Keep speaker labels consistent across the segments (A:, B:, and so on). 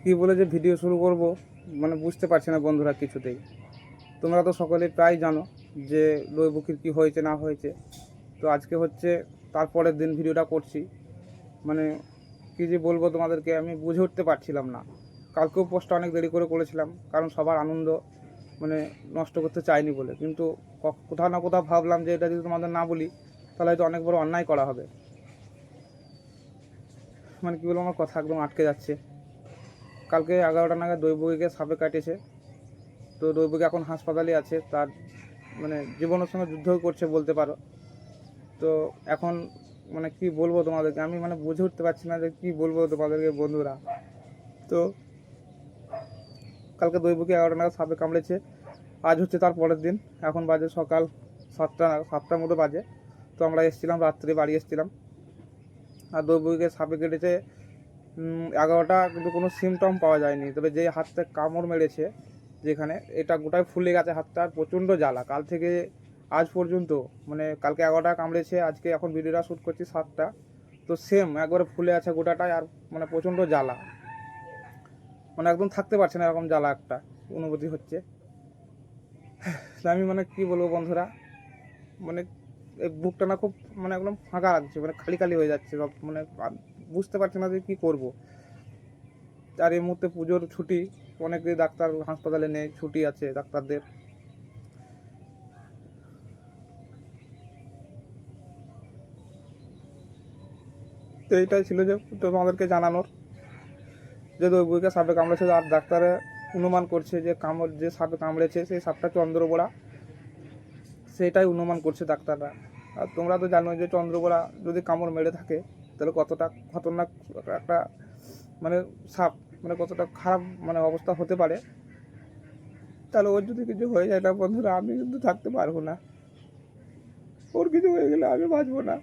A: কী বলে যে ভিডিও শুরু করব মানে বুঝতে পারছি না বন্ধুরা কিছুতেই। তোমরা তো সকলে প্রায় জানো যে দৈবকীর কী হয়েছে না হয়েছে। তো আজকে হচ্ছে তারপরের দিন ভিডিওটা করছি। মানে কী যে বলবো তোমাদেরকে, আমি বুঝে উঠতে পারছিলাম না। কালকেও পোস্টটা অনেক দেরি করে করেছিলাম, কারণ সবার আনন্দ মানে নষ্ট করতে চাইনি বলে। কিন্তু কোথাও না কোথাও ভাবলাম যে এটা যদি তোমাদের না বলি তাহলে হয়তো অনেক বড় অন্যায় করা হবে। মানে কী বলবো, আমার কথা একদম আটকে যাচ্ছে। কালকে 11টা নাগাদ দৈবকীকে সাপে কাটেছে। তো দৈবকী এখন হাসপাতালে আছে, তার মানে জীবনের সঙ্গে যুদ্ধ করছে বলতে পারো। তো এখন মানে কি বলবো তোমাদেরকে, আমি মানে বুঝে উঠতে পারছি না যে কি বলবো তোমাদেরকে বন্ধুরা। তো কালকে দৈবকী 11টা নাগাদ সাপে কামড়েছে। আজ হচ্ছে তার পরের দিন। এখন বাজে সকাল 7টার মতো বাজে। তো আমরা এসেছিলাম, রাত্রে বাড়ি এসেছিলাম। আর দৈবকীকে সাপে কেটেছে 11টা, কিন্তু কোনো সিমটম পাওয়া যায়নি। তবে যে হাতটা কামড় মেরেছে যেখানে, এটা গোটায় ফুলে গেছে হাতটা, আর প্রচণ্ড জ্বালা কাল থেকে আজ পর্যন্ত। মানে কালকে 11টা কামড়েছে, আজকে এখন ভিডিওটা শ্যুট করছি 7টা। তো সেম একবারে ফুলে আছে গোটাটাই, আর মানে প্রচণ্ড জ্বালা, মানে একদম থাকতে পারছে না, এরকম জ্বালা একটা অনুভূতি হচ্ছে। আমি মানে কি বলবো বন্ধুরা, মানে এই বুকটা না খুব মানে একদম ফাঁকা লাগছে, মানে খালি খালি হয়ে যাচ্ছে সব। মানে বুঝতে পারছি না যে কী করবো। আর এই মুহূর্তে পুজোর ছুটি, অনেকেই ডাক্তার হাসপাতালে নেই, ছুটি আছে ডাক্তারদের। তো এইটাই ছিল যে তোমাদেরকে জানানোর, যে দৈবকীকে সাপে কামড়েছে। আর ডাক্তারে অনুমান করছে যে যে সাপে কামড়েছে সেই সাপটা চন্দ্রবোড়া, সেটাই অনুমান করছে ডাক্তাররা। আর তোমরা তো জানো যে চন্দ্রবোড়া যদি কামড় মেরে থাকে তাহলে কতটা খতরনাক একটা মানে সাপ, মানে কতটা খারাপ মানে অবস্থা হতে পারে। তাহলে ওর যদি কিছু হয়ে যায় না বন্ধুরা, আমি কিন্তু থাকতে পারবো না। ওর কিছু হয়ে গেলে আমি বাঁচবো না।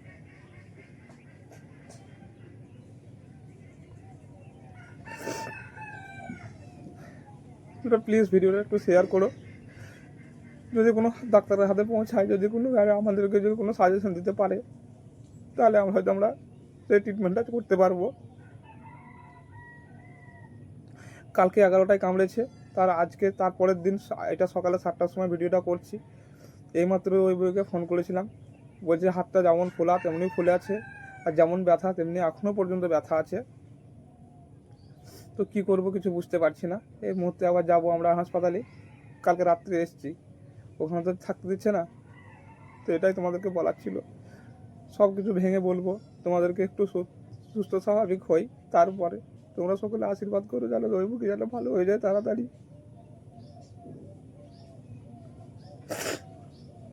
A: প্লিজ ভিডিওটা একটু শেয়ার করো, যদি কোনো ডাক্তারের হাতে পৌঁছায়, যদি কোনো আমাদেরকে যদি কোনো সাজেশন দিতে পারে, তাহলে আমরা সেই ট্রিটমেন্টটা করতে পারবো। কালকে 11টায় কামড়েছে, আজকে তার পরের দিন এটা সকালে 7টার সময় ভিডিওটা করছি। এইমাত্র ওই বইকে ফোন করেছিলাম, বলছে হাতটা যেমন ফোলা তেমনি ফুলে আছে, আর যেমন ব্যথা তেমনি এখনও পর্যন্ত ব্যথা আছে। তো কী করবো কিছু বুঝতে পারছি না। এই মুহূর্তে আবার যাব আমরা হাসপাতালে। কালকে রাত্রে এসেছি, ওখানে তো থাকতে দিচ্ছে না। তো এটাই তোমাদেরকে বলার ছিল। সব কিছু ভেঙে বলবো তোমাদেরকে, একটু সুস্থ স্বাভাবিক হই। তারপরে তোমরা সকলে আশীর্বাদ করো যেন দৈবকী যেন ভালো হয়ে যায় তাড়াতাড়ি।